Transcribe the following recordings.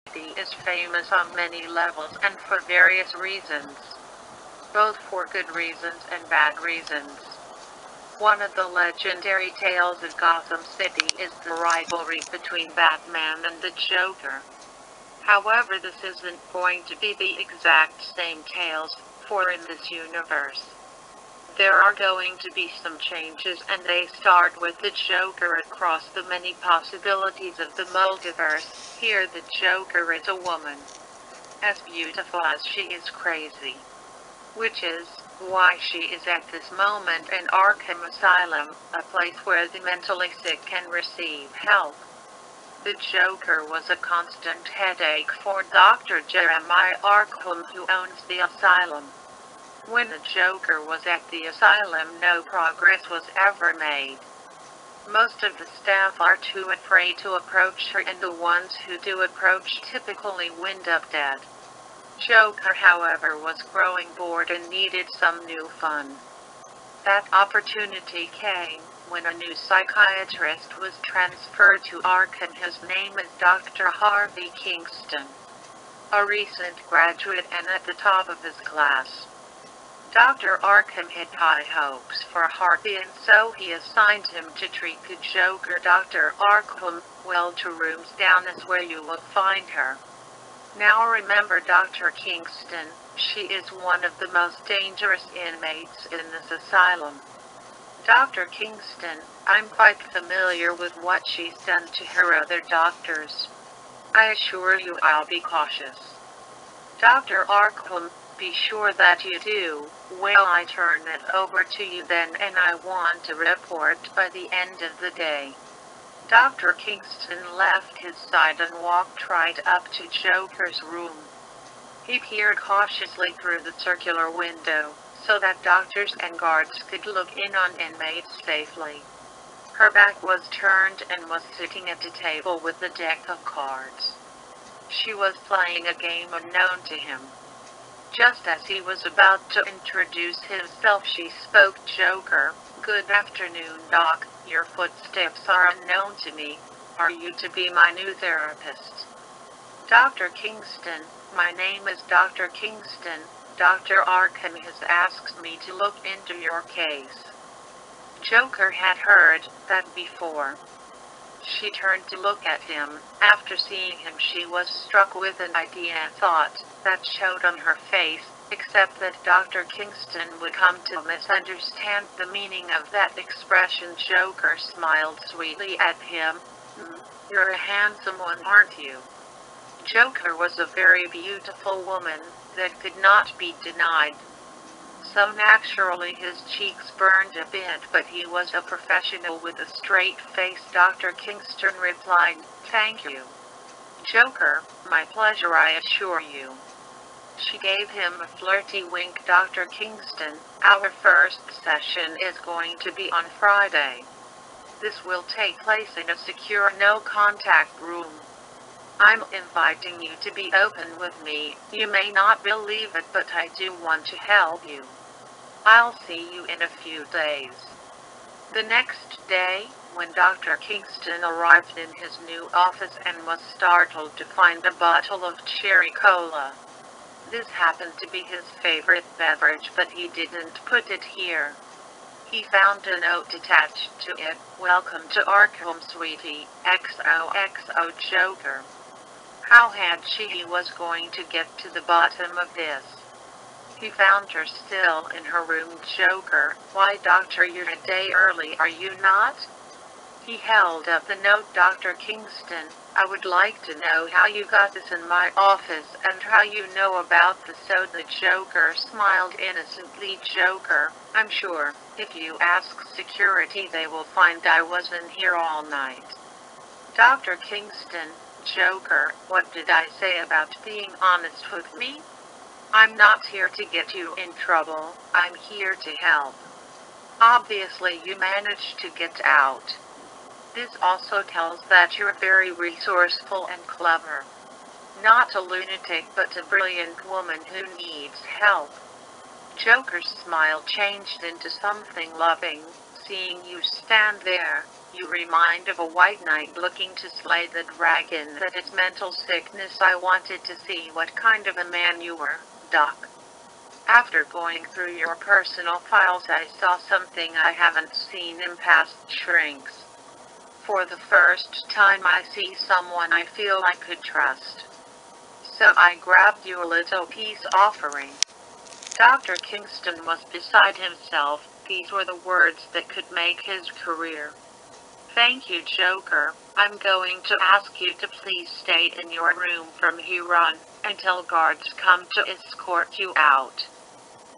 is famous on many levels and for various reasons, both for good reasons and bad reasons. One of the legendary tales of Gotham City is the rivalry between Batman and the Joker. However, this isn't going to be the exact same tales, for in this universe, there are going to be some changes, and they start with the Joker across the many possibilities of the multiverse. Here the Joker is a woman, as beautiful as she is crazy. Which is why she is at this moment in Arkham Asylum, a place where the mentally sick can receive help. The Joker was a constant headache for Dr. Jeremiah Arkham, who owns the asylum. When the Joker was at the asylum, no progress was ever made. Most of the staff are too afraid to approach her, and the ones who do approach typically wind up dead. Joker, however, was growing bored and needed some new fun. That opportunity came when a new psychiatrist was transferred to Arkham. His name is Dr. Harvey Kingston, a recent graduate and at the top of his class. Dr. Arkham had high hopes for Harvey, and so he assigned him to treat the Joker. Dr. Arkham, well, 2 rooms down is where you will find her. Now remember Dr. Kingston, she is one of the most dangerous inmates in this asylum. Dr. Kingston, I'm quite familiar with what she's done to her other doctors. I assure you I'll be cautious. Dr. Arkham, be sure that you do. Well, I turn it over to you then, and I want a report by the end of the day. Dr. Kingston left his side and walked right up to Joker's room. He peered cautiously through the circular window, so that doctors and guards could look in on inmates safely. Her back was turned and was sitting at a table with a deck of cards. She was playing a game unknown to him. Just as he was about to introduce himself, she spoke. Joker, good afternoon, Doc. Your footsteps are unknown to me. Are you to be my new therapist? Dr. Kingston, my name is Dr. Kingston. Dr. Arkham has asked me to look into your case. Joker had heard that before. She turned to look at him. After seeing him, she was struck with an idea and thought that showed on her face, except that Dr. Kingston would come to misunderstand the meaning of that expression. Joker smiled sweetly at him. You're a handsome one, aren't you? Joker was a very beautiful woman that could not be denied. So naturally his cheeks burned a bit, but he was a professional with a straight face. Dr. Kingston replied, Thank you, Joker, my pleasure, I assure you. She gave him a flirty wink. Dr. Kingston, our first session is going to be on Friday. This will take place in a secure no-contact room. I'm inviting you to be open with me. You may not believe it, but I do want to help you. I'll see you in a few days. The next day, when Dr. Kingston arrived in his new office and was startled to find a bottle of cherry cola. This happened to be his favorite beverage, but he didn't put it here. He found a note attached to it. Welcome to Arkham, sweetie. XOXO Joker. How had he was going to get to the bottom of this? He found her still in her room. Joker, why doctor, you're a day early, are you not? He held up the note. Dr. Kingston, I would like to know how you got this in my office and how you know about the soda. Joker smiled innocently. Joker, I'm sure, if you ask security they will find I wasn't here all night. Dr. Kingston, Joker, what did I say about being honest with me? I'm not here to get you in trouble, I'm here to help. Obviously you managed to get out. This also tells that you're very resourceful and clever. Not a lunatic, but a brilliant woman who needs help. Joker's smile changed into something loving, seeing you stand there. You remind of a white knight looking to slay the dragon that is mental sickness. I wanted to see what kind of a man you were, Doc. After going through your personal files, I saw something I haven't seen in past shrinks. For the first time I see someone I feel I could trust. So I grabbed you a little peace offering. Dr. Kingston was beside himself. These were the words that could make his career. Thank you, Joker. I'm going to ask you to please stay in your room from here on, until guards come to escort you out.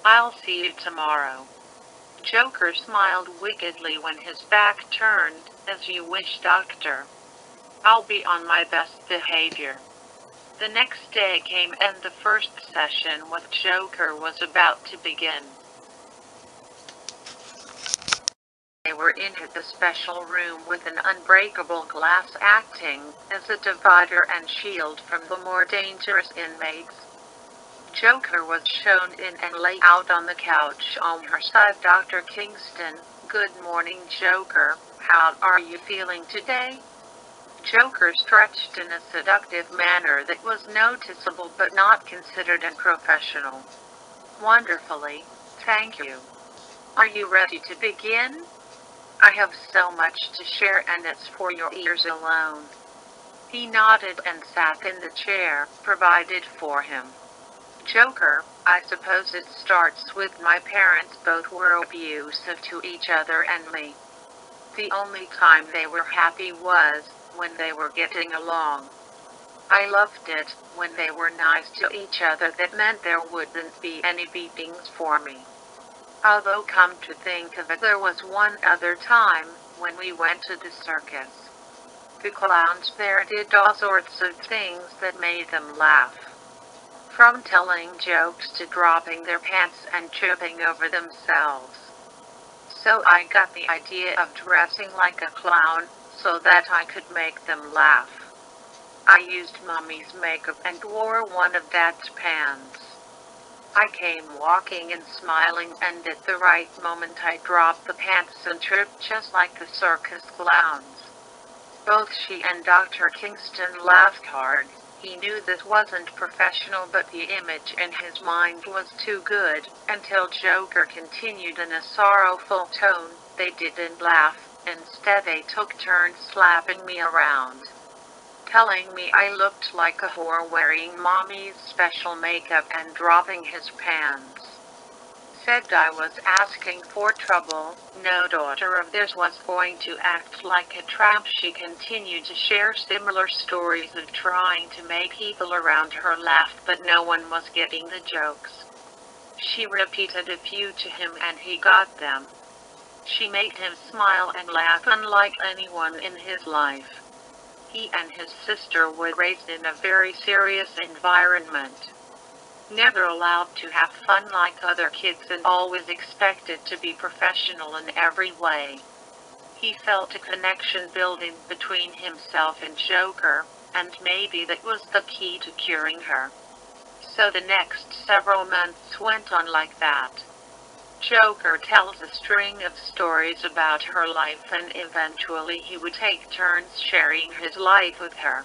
I'll see you tomorrow. Joker smiled wickedly when his back turned. As you wish, Doctor. I'll be on my best behavior. The next day came and the first session with Joker was about to begin. They were in the special room with an unbreakable glass acting as a divider and shield from the more dangerous inmates. Joker was shown in and lay out on the couch on her side. Dr. Kingston, good morning, Joker. How are you feeling today? Joker stretched in a seductive manner that was noticeable but not considered unprofessional. Wonderfully, thank you. Are you ready to begin? I have so much to share and it's for your ears alone. He nodded and sat in the chair provided for him. Joker, I suppose it starts with my parents both were abusive to each other and me. The only time they were happy was when they were getting along. I loved it when they were nice to each other. That meant there wouldn't be any beatings for me. Although come to think of it, there was one other time when we went to the circus. The clowns there did all sorts of things that made them laugh. From telling jokes to dropping their pants and tripping over themselves. So I got the idea of dressing like a clown so that I could make them laugh. I used Mommy's makeup and wore one of Dad's pants. I came walking and smiling, and at the right moment I dropped the pants and tripped just like the circus clowns. Both she and Dr. Kingston laughed hard. He knew this wasn't professional, but the image in his mind was too good, until Joker continued in a sorrowful tone. They didn't laugh, instead they took turns slapping me around. Telling me I looked like a whore wearing Mommy's special makeup and dropping his pants. Said I was asking for trouble. No daughter of theirs was going to act like a tramp. She continued to share similar stories of trying to make people around her laugh, but no one was getting the jokes. She repeated a few to him and he got them. She made him smile and laugh unlike anyone in his life. He and his sister were raised in a very serious environment. Never allowed to have fun like other kids and always expected to be professional in every way. He felt a connection building between himself and Joker, and maybe that was the key to curing her. So the next several months went on like that. Joker tells a string of stories about her life, and eventually he would take turns sharing his life with her.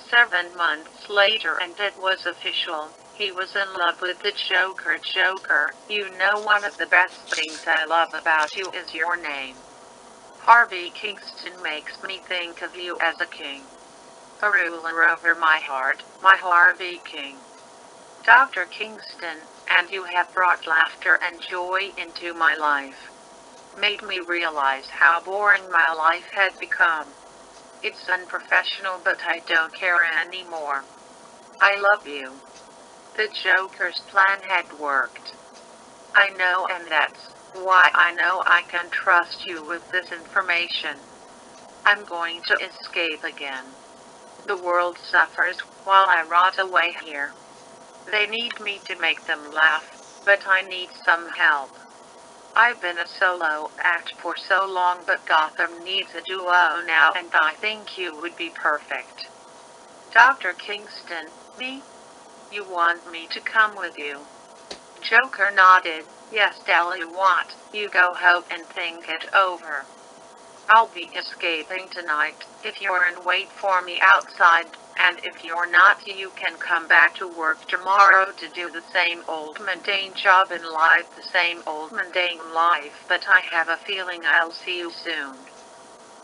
7 months later, and it was official, he was in love with the Joker. Joker, you know, one of the best things I love about you is your name. Harvey Kingston makes me think of you as a king. A ruler over my heart, my Harvey King. Dr. Kingston, and you have brought laughter and joy into my life. Made me realize how boring my life had become. It's unprofessional, but I don't care anymore. I love you. The Joker's plan had worked. I know, and that's why I know I can trust you with this information. I'm going to escape again. The world suffers while I rot away here. They need me to make them laugh, but I need some help. I've been a solo act for so long, but Gotham needs a duo now, and I think you would be perfect. Dr. Kingston, me? You want me to come with you? Joker nodded. Yes, tell you what, you go home and think it over. I'll be escaping tonight. If you're in, wait for me outside. And if you're not, you can come back to work tomorrow to do the same old mundane job and live the same old mundane life. But I have a feeling I'll see you soon.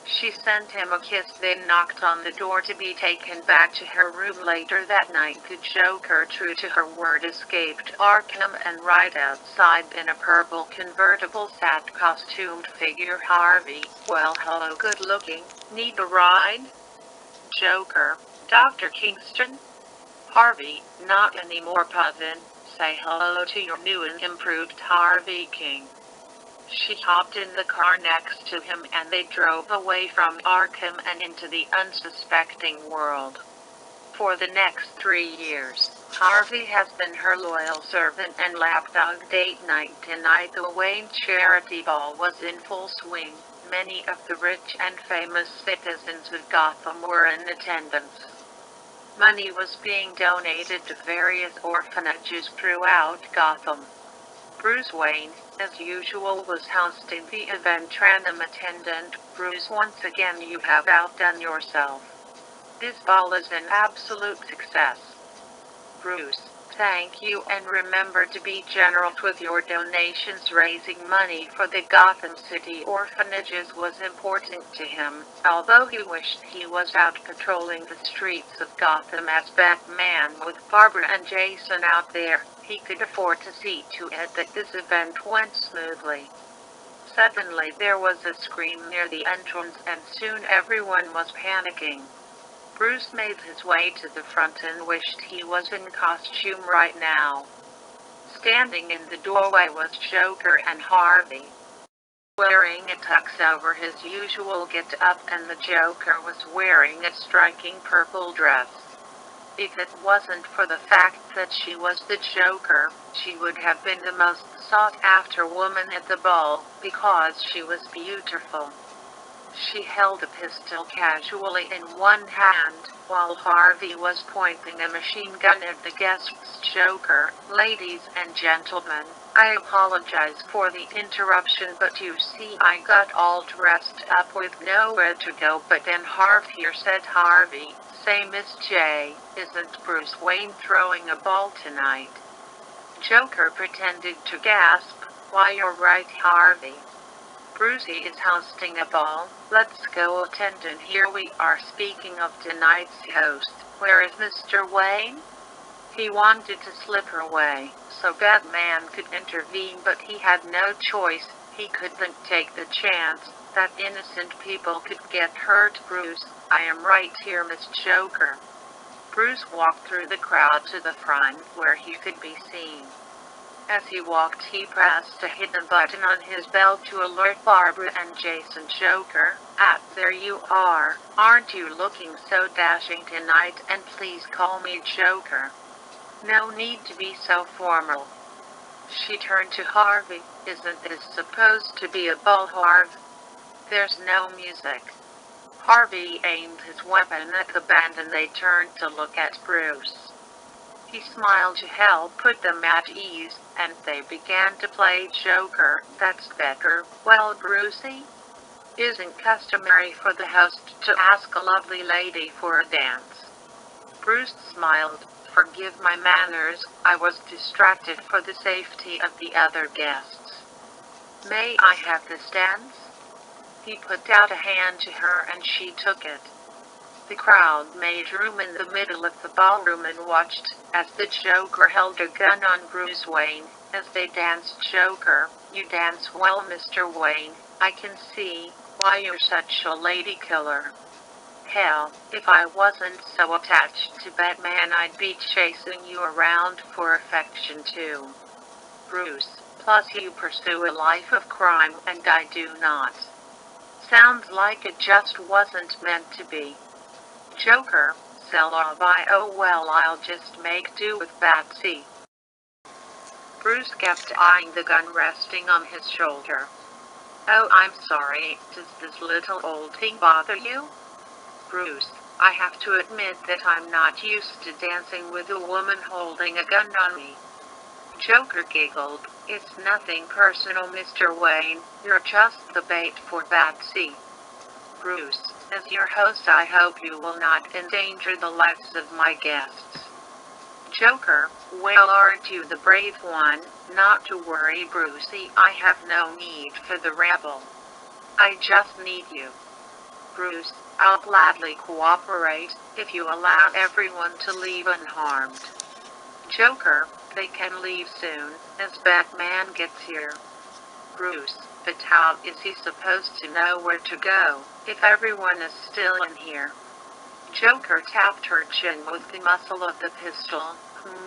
She sent him a kiss, then knocked on the door to be taken back to her room later that night. The Joker, true to her word, escaped Arkham, and right outside in a purple convertible sat costumed figure Harvey. Well, hello, good looking. Need a ride? Joker, Dr. Kingston? Harvey, not anymore, cousin. Say hello to your new and improved Harvey King. She hopped in the car next to him and they drove away from Arkham and into the unsuspecting world. For the next 3 years, Harvey has been her loyal servant and lapdog. Date night tonight. The Wayne Charity Ball was in full swing. Many of the rich and famous citizens of Gotham were in attendance. Money was being donated to various orphanages throughout Gotham. Bruce Wayne, as usual, was hosting the event. Random attendant: Bruce, once again you have outdone yourself. This ball is an absolute success. Bruce, thank you, and remember to be generous with your donations. Raising money for the Gotham City orphanages was important to him, although he wished he was out patrolling the streets of Gotham as Batman with Barbara and Jason out there. He could afford to see to it that this event went smoothly. Suddenly there was a scream near the entrance and soon everyone was panicking. Bruce made his way to the front and wished he was in costume right now. Standing in the doorway was Joker and Harvey, wearing a tux over his usual get-up, and the Joker was wearing a striking purple dress. If it wasn't for the fact that she was the Joker, she would have been the most sought-after woman at the ball, because she was beautiful. She held a pistol casually in one hand, while Harvey was pointing a machine gun at the guests. Joker, ladies and gentlemen, I apologize for the interruption, but you see I got all dressed up with nowhere to go. But then Harvey here, said Harvey. Say, Miss J, isn't Bruce Wayne throwing a ball tonight? Joker pretended to gasp. Why, you're right, Harvey. Brucey is hosting a ball. Let's go, attendant. Here we are. Speaking of tonight's host, where is Mr. Wayne? He wanted to slip her away, so Batman could intervene, but he had no choice. He couldn't take the chance that innocent people could get hurt. Bruce, I am right here, Miss Joker. Bruce walked through the crowd to the front where he could be seen. As he walked, he pressed a hidden button on his belt to alert Barbara and Jason. Joker, there you are. Aren't you looking so dashing tonight? And please call me Joker. No need to be so formal. She turned to Harvey. Isn't this supposed to be a ball, Harv? There's no music. Harvey aimed his weapon at the band and they turned to look at Bruce. He smiled to help put them at ease, and they began to play. Joker, that's better. Well, Brucey, isn't customary for the host to ask a lovely lady for a dance. Bruce smiled. Forgive my manners, I was distracted for the safety of the other guests. May I have this dance? He put out a hand to her and she took it. The crowd made room in the middle of the ballroom and watched as the Joker held a gun on Bruce Wayne as they danced. Joker, you dance well, Mr. Wayne. I can see why you're such a lady killer. Hell, if I wasn't so attached to Batman, I'd be chasing you around for affection too. Bruce, plus you pursue a life of crime and I do not. Sounds like it just wasn't meant to be. Joker, Celebi, oh well, I'll just make do with Batsy. Bruce kept eyeing the gun resting on his shoulder. Oh, I'm sorry, does this little old thing bother you? Bruce, I have to admit that I'm not used to dancing with a woman holding a gun on me. Joker giggled. It's nothing personal, Mr. Wayne, you're just the bait for Batsy. Bruce, as your host, I hope you will not endanger the lives of my guests. Joker, well, aren't you the brave one? Not to worry, Brucey, I have no need for the rabble. I just need you. Bruce, I'll gladly cooperate, if you allow everyone to leave unharmed. Joker, they can leave soon, as Batman gets here. Bruce, but how is he supposed to know where to go, if everyone is still in here? Joker tapped her chin with the muzzle of the pistol.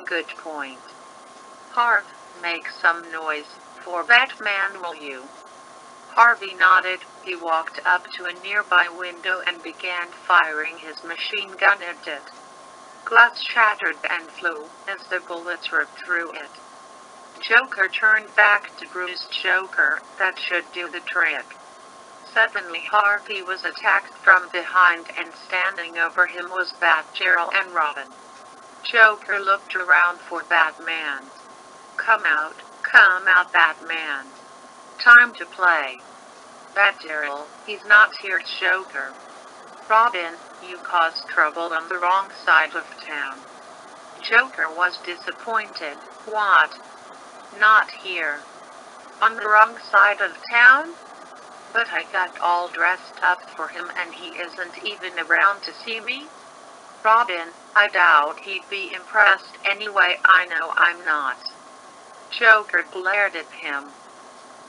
Good point. Harv, make some noise, for Batman, will you? Harvey nodded. He walked up to a nearby window and began firing his machine gun at it. Glass shattered and flew, as the bullets ripped through it. Joker turned back to Bruce. Joker, that should do the trick. Suddenly Harvey was attacked from behind, and standing over him was Batgirl and Robin. Joker looked around for Batman. Come out, Batman. Time to play. Batgirl, he's not here. Joker. Robin, you caused trouble on the wrong side of town. Joker was disappointed. What? Not here. On the wrong side of town? But I got all dressed up for him and he isn't even around to see me? Robin, I doubt he'd be impressed anyway. I know I'm not. Joker glared at him.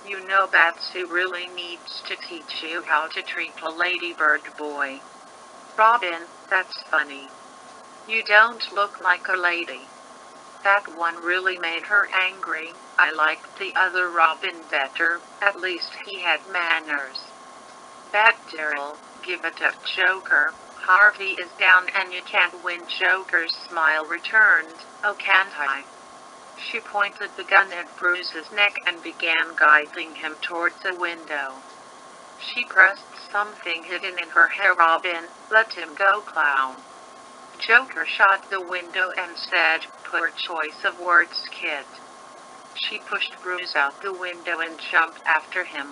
You know Batsy really needs to teach you how to treat a ladybird boy. Robin, that's funny. You don't look like a lady. That one really made her angry. I liked the other Robin better, at least he had manners. Batgirl, give it up. Joker, Harvey is down and you can't win. Joker's smile returned. Oh, can't I? She pointed the gun at Bruce's neck and began guiding him towards a window. She pressed something hidden in her hair. Robin, let him go, clown. Joker shot the window and said, poor choice of words, kid. She pushed Bruce out the window and jumped after him.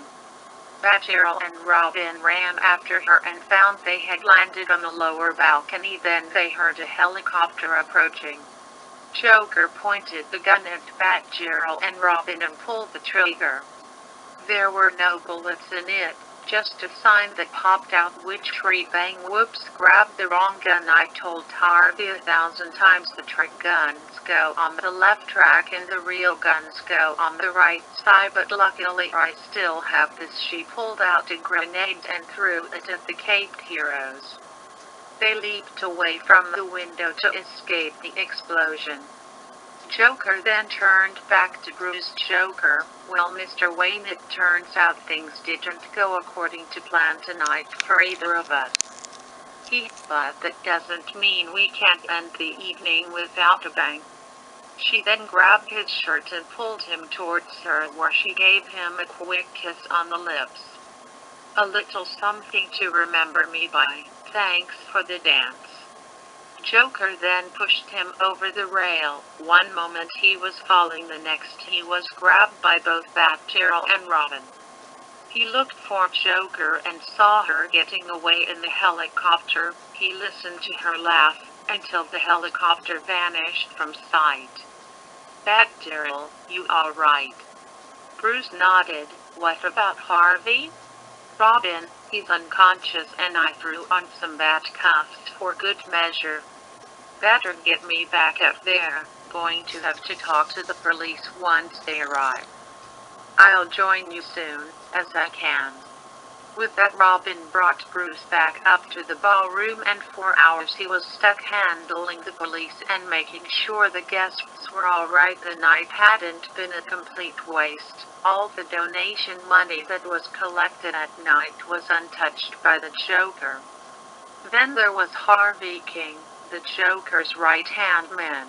Batgirl and Robin ran after her and found they had landed on the lower balcony. Then they heard a helicopter approaching. Joker pointed the gun at Batgirl and Robin and pulled the trigger. There were no bullets in it, just a sign that popped out. Witchery bang. Whoops, grabbed the wrong gun. I told Harvey 1,000 times the trick guns go on the left track and the real guns go on the right side, but luckily I still have this. She pulled out a grenade and threw it at the caped heroes. They leaped away from the window to escape the explosion. Joker then turned back to Bruce. Joker, well, Mr. Wayne, it turns out things didn't go according to plan tonight for either of us. But that doesn't mean we can't end the evening without a bang. She then grabbed his shirt and pulled him towards her, where she gave him a quick kiss on the lips. A little something to remember me by. Thanks for the dance. Joker then pushed him over the rail. One moment he was falling, the next he was grabbed by both Batgirl and Robin. He looked for Joker and saw her getting away in the helicopter. He listened to her laugh until the helicopter vanished from sight. Batgirl, you all right? Bruce nodded. What about Harvey? Robin, he's unconscious and I threw on some bat cuffs for good measure. Better get me back up there. Going to have to talk to the police once they arrive. I'll join you soon as I can. With that, Robin brought Bruce back up to the ballroom, and for hours he was stuck handling the police and making sure the guests were all right. The night hadn't been a complete waste. All the donation money that was collected at night was untouched by the Joker. Then there was Harvey King, the Joker's right-hand man.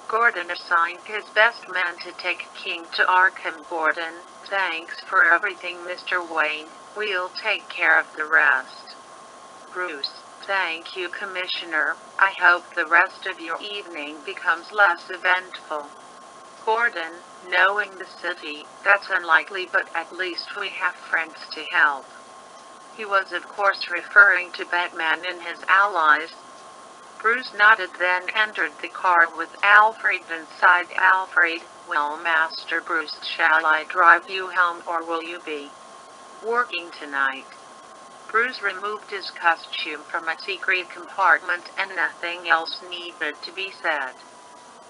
Gordon assigned his best man to take King to Arkham. Gordon, thanks for everything, Mr. Wayne. We'll take care of the rest. Bruce, thank you, Commissioner. I hope the rest of your evening becomes less eventful. Gordon, knowing the city, that's unlikely, but at least we have friends to help. He was of course referring to Batman and his allies. Bruce nodded, then entered the car with Alfred inside. Alfred, "Well, Master Bruce, shall I drive you home or will you be working tonight?" Bruce removed his costume from a secret compartment and nothing else needed to be said.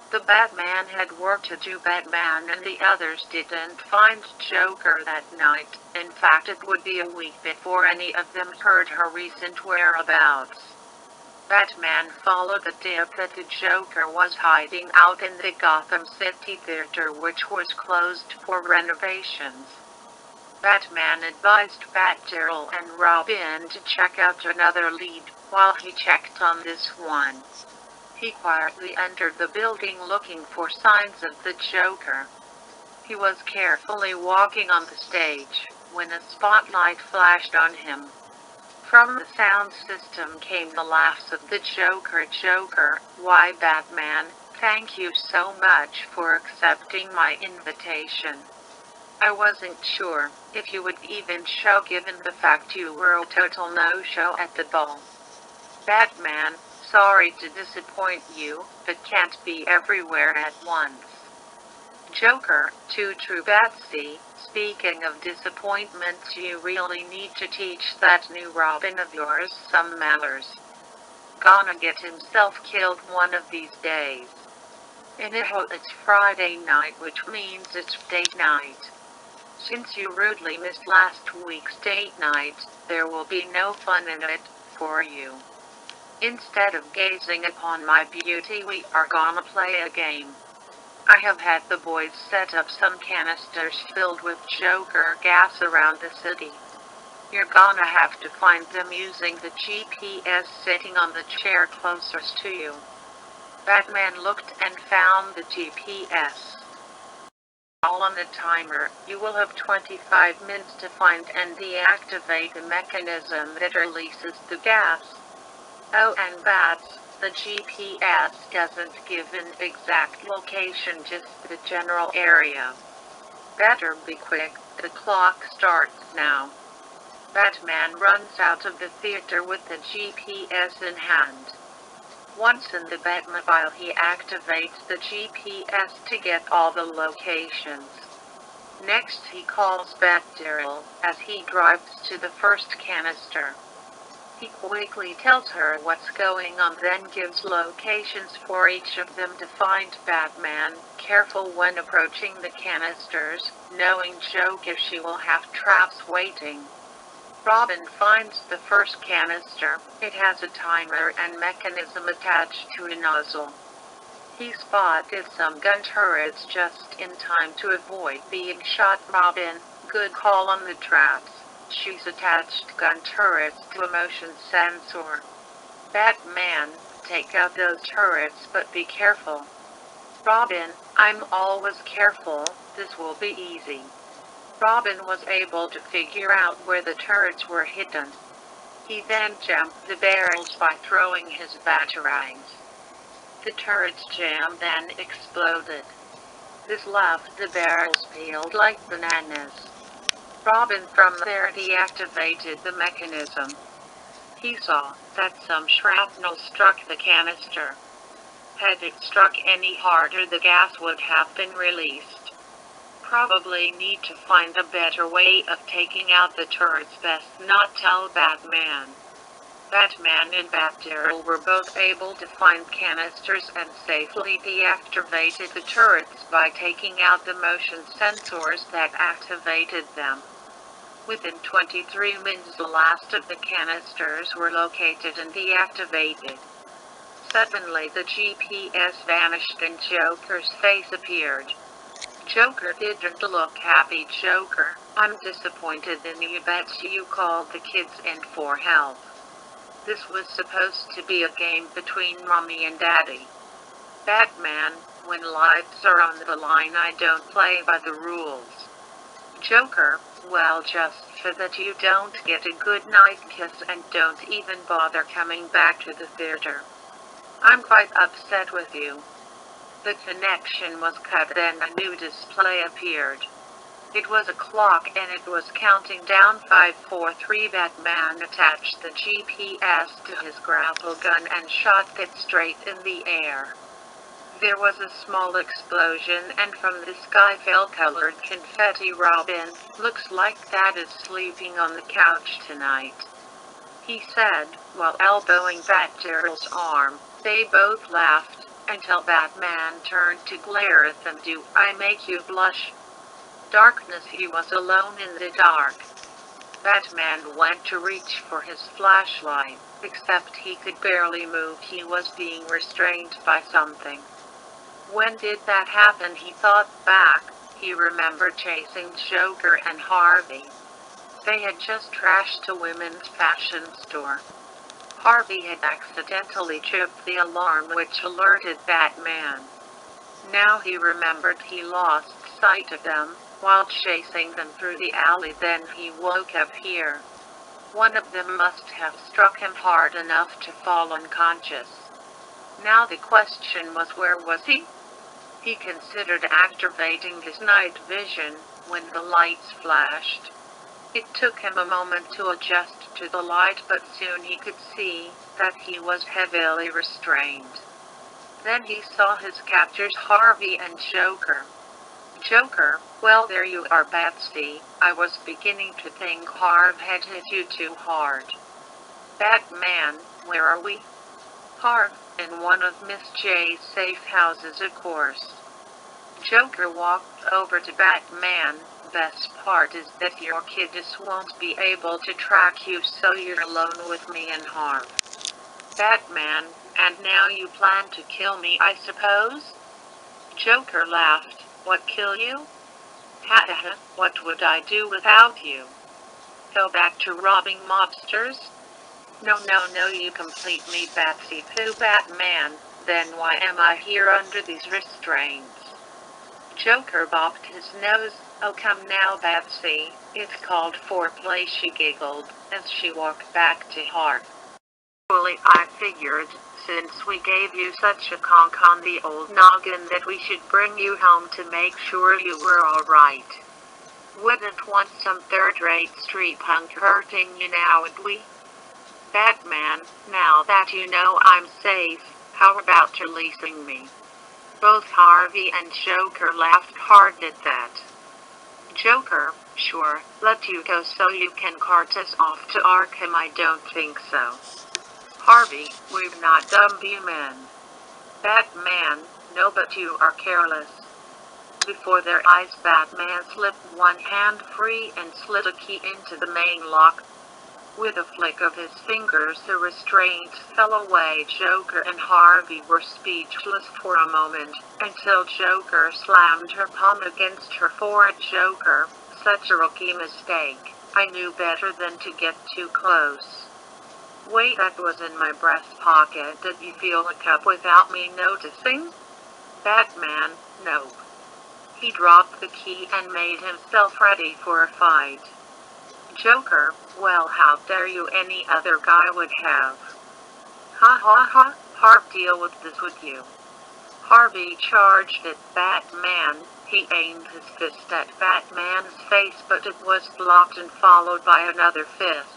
The Batman had work to do. Batman and the others didn't find Joker that night. In fact, it would be a week before any of them heard her recent whereabouts. Batman followed the tip that the Joker was hiding out in the Gotham City Theater, which was closed for renovations. Batman advised Batgirl and Robin to check out another lead, while he checked on this one. He quietly entered the building looking for signs of the Joker. He was carefully walking on the stage when a spotlight flashed on him. From the sound system came the laughs of the Joker. "Joker, why Batman, thank you so much for accepting my invitation. I wasn't sure if you would even show given the fact you were a total no-show at the ball." Batman, "Sorry to disappoint you, but can't be everywhere at once." Joker, "Too true, Batsy. Speaking of disappointments, you really need to teach that new Robin of yours some manners. Gonna get himself killed one of these days." It's Friday night, which means it's date night. Since you rudely missed last week's date night, there will be no fun in it for you. Instead of gazing upon my beauty, we are gonna play a game. I have had the boys set up some canisters filled with Joker gas around the city. You're gonna have to find them using the GPS sitting on the chair closest to you. Batman looked and found the GPS. All on the timer. You will have 25 minutes to find and deactivate the mechanism that releases the gas. Oh, and Bats, the GPS doesn't give an exact location, just the general area. Better be quick, the clock starts now. Batman runs out of the theater with the GPS in hand. Once in the Batmobile, he activates the GPS to get all the locations. Next, he calls Batgirl as he drives to the first canister. He quickly tells her what's going on, then gives locations for each of them to find Batman. Careful when approaching the canisters, knowing Joker she will have traps waiting. Robin finds the first canister. It has a timer and mechanism attached to a nozzle. He spotted some gun turrets just in time to avoid being shot. Robin, good call on the traps. She's attached gun turrets to a motion sensor. Batman, take out those turrets but be careful. Robin, I'm always careful, this will be easy. Robin was able to figure out where the turrets were hidden. He then jumped the barrels by throwing his batarangs. The turrets jammed and exploded. This left the barrels peeled like bananas. Robin from there deactivated the mechanism. He saw that some shrapnel struck the canister. Had it struck any harder, the gas would have been released. Probably need to find a better way of taking out the turrets. Best not tell Batman. Batman and Batgirl were both able to find canisters and safely deactivated the turrets by taking out the motion sensors that activated them. Within 23 minutes, the last of the canisters were located and deactivated. Suddenly, the GPS vanished and Joker's face appeared. Joker didn't look happy. "Joker, I'm disappointed in you. Bet you called the kids in for help. This was supposed to be a game between Mommy and Daddy." Batman, when lives are on the line, I don't play by the rules. Joker, well, just for that you don't get a good night kiss and don't even bother coming back to the theater. I'm quite upset with you. The connection was cut, then a new display appeared. It was a clock and it was counting down 543. Batman attached the GPS to his grapple gun and shot it straight in the air. There was a small explosion and from the sky fell colored confetti. Robin, looks like Dad is sleeping on the couch tonight, he said, while elbowing Batgirl's arm. They both laughed, until Batman turned to glare at them. Do I make you blush? Darkness. He was alone in the dark. Batman went to reach for his flashlight, except he could barely move. He was being restrained by something. When did that happen? He thought back. He remembered chasing Joker and Harvey. They had just trashed a women's fashion store. Harvey had accidentally tripped the alarm which alerted Batman. Now he remembered he lost sight of them while chasing them through the alley. Then he woke up here. One of them must have struck him hard enough to fall unconscious. Now the question was, where was he? He considered activating his night vision when the lights flashed. It took him a moment to adjust to the light, but soon he could see that he was heavily restrained. Then he saw his captors, Harvey and Joker. Joker, well, there you are, Batsy. I was beginning to think Harv had hit you too hard. Batman, where are we? Harv, in one of Miss J's safe houses, of course. Joker walked over to Batman. Best part is that your kiddies won't be able to track you, so you're alone with me and Harv. Batman, and now you plan to kill me, I suppose? Joker laughed. What, kill you? Ha ha ha, what would I do without you? Go back to robbing mobsters? No, you complete me, Batsy Poo. Batman, then why am I here under these restraints? Joker bopped his nose. Oh, come now, Batsy, it's called foreplay, she giggled, as she walked back to Harv. Actually, I figured, since we gave you such a conk on the old noggin, that we should bring you home to make sure you were alright. Wouldn't want some third-rate street punk hurting you now, would we? Batman, now that you know I'm safe, how about releasing me? Both Harvey and Joker laughed hard at that. Joker, sure, let you go so you can cart us off to Arkham. I don't think so. Harvey, we're not dumb men. Batman, no, but you are careless. Before their eyes, Batman slipped one hand free and slid a key into the main lock. With a flick of his fingers, the restraints fell away. Joker and Harvey were speechless for a moment, until Joker slammed her palm against her forehead. Joker, such a rookie mistake. I knew better than to get too close. Wait, that was in my breast pocket. Did you feel a cup without me noticing? Batman, nope. He dropped the key and made himself ready for a fight. Joker, well, how dare you, any other guy would have. Ha ha ha, Harv, deal with this, would you? Harvey charged at Batman. He aimed his fist at Batman's face, but it was blocked and followed by another fist.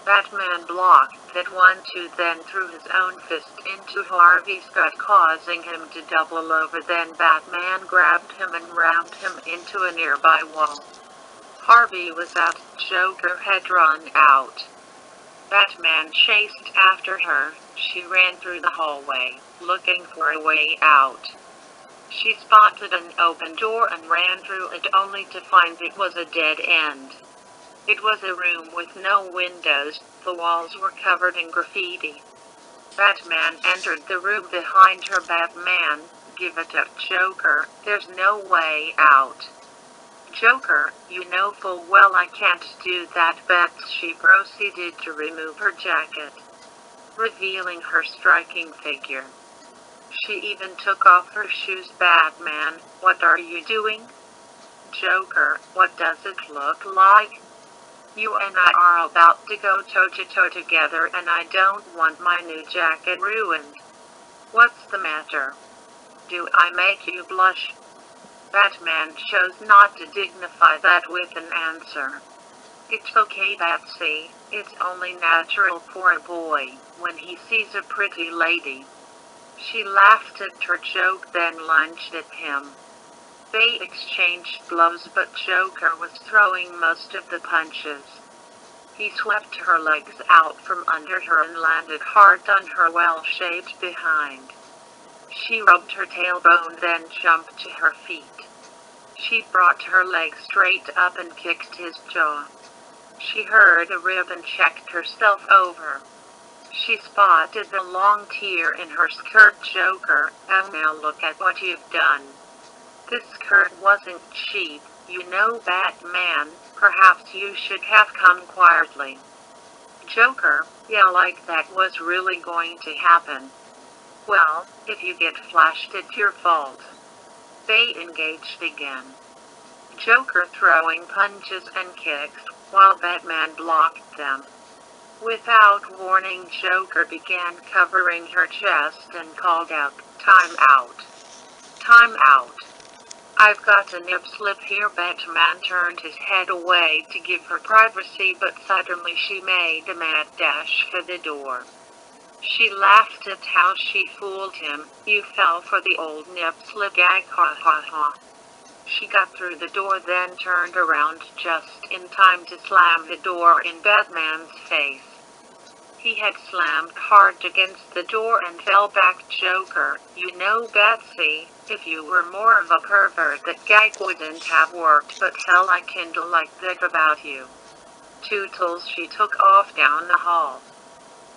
Batman blocked that one too, then threw his own fist into Harvey's gut, causing him to double over. Then Batman grabbed him and rammed him into a nearby wall. Harvey was out. Joker had run out. Batman chased after her. She ran through the hallway, looking for a way out. She spotted an open door and ran through it, only to find it was a dead end. It was a room with no windows. The walls were covered in graffiti. Batman entered the room behind her. Batman, give it up, Joker. There's no way out. Joker, you know full well I can't do that, Bats. She proceeded to remove her jacket, revealing her striking figure. She even took off her shoes. Batman, what are you doing? Joker, what does it look like? You and I are about to go toe-to-toe together, and I don't want my new jacket ruined. What's the matter? Do I make you blush? Batman chose not to dignify that with an answer. It's okay, Batsy. It's only natural for a boy when he sees a pretty lady. She laughed at her joke, then lunged at him. They exchanged blows, but Joker was throwing most of the punches. He swept her legs out from under her and landed hard on her well-shaped behind. She rubbed her tailbone, then jumped to her feet. She brought her leg straight up and kicked his jaw. She heard a rib and checked herself over. She spotted the long tear in her skirt. Joker, and now look at what you've done. This skirt wasn't cheap, you know, Batman. Perhaps you should have come quietly. Joker, yeah, like that was really going to happen. Well, if you get flashed, it's your fault. They engaged again. Joker throwing punches and kicks, while Batman blocked them. Without warning, Joker began covering her chest and called out, "Time out. Time out. I've got a nip slip here." Batman turned his head away to give her privacy, but suddenly she made a mad dash for the door. She laughed at how she fooled him. "You fell for the old nip slip gag, ha ha ha." She got through the door, then turned around just in time to slam the door in Batman's face. He had slammed hard against the door and fell back. "Joker, you know, Batsy, if you were more of a pervert, that gag wouldn't have worked, but hell, I kinda like that about you." Tootles. She took off down the hall.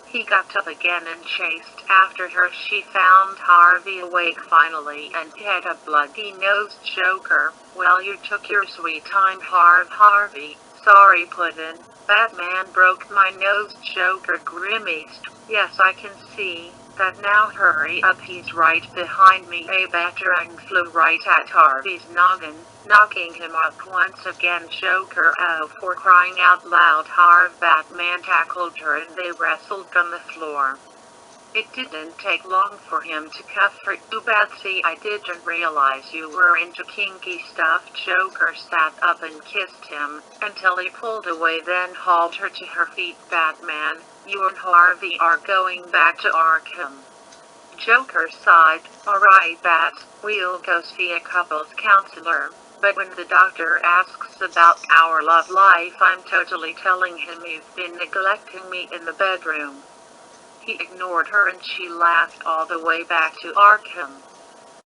He got up again and chased after her. She found Harvey awake finally and had a bloody nose. "Joker, well, you took your sweet time, Harvey. Sorry, Puddin'. Batman broke my nose." Joker grimaced. "Yes, I can see that now. Hurry up, he's right behind me." A batarang flew right at Harvey's noggin, knocking him up once again. Joker, oh, for crying out loud. Batman tackled her and they wrestled on the floor. It didn't take long for him to cuff her. "You, Batsy, I didn't realize you were into kinky stuff." Joker sat up and kissed him until he pulled away, then hauled her to her feet. "Batman, you and Harvey are going back to Arkham." Joker sighed. "All right, Bats, we'll go see a couples counselor. But when the doctor asks about our love life, I'm totally telling him you've been neglecting me in the bedroom." He ignored her and she laughed all the way back to Arkham.